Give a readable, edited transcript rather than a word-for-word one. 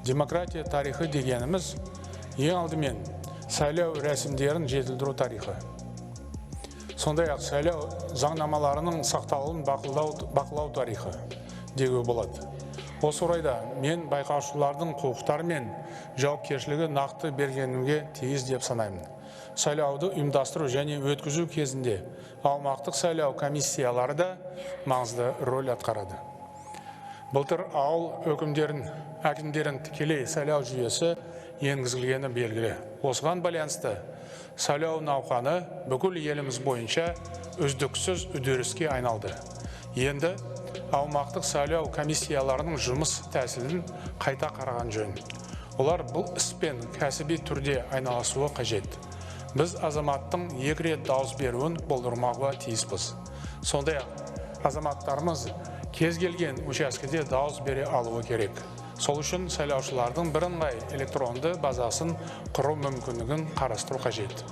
Демократия тарихы дегеніміз ең алдымен сайлау рәсімдерін жетілдіру тарихы. Сондай-ақ сайлау заңнамаларының сақталуын бақылау тарихы деуге болады. Осы орайда мен байқаушылардың құқықтары мен жауапкершілігі нақты бергенімге тиіс деп санаймын. Сайлауды ұйымдастыру және өткізу кезінде аумақтық сайлау комиссиялары да маңызды рөл атқарады. Былтыр ауыл әкімдерін тікелей сайлау жүйесі енгізілгені белгілі. Осыған байланысты сайлау науқаны бүкіл еліміз бойынша үздіксіз үдеріске айналды. Енді аумақтық сайлау комиссияларының жұмыс тәсілін қайта қараған жөн. Олар бұл іспен кәсіби түрде айналысуы қажет. Біз азаматтың екі рет дауыс беруін болдырмауға тиіспіз. Сондай-ақ азаматтарымыз кез келген учаскеде дауыс бере алуы керек. Сол үшін сайлаушылардың бірыңғай электронды базасын құру мүмкіндігін қарастыру қажет.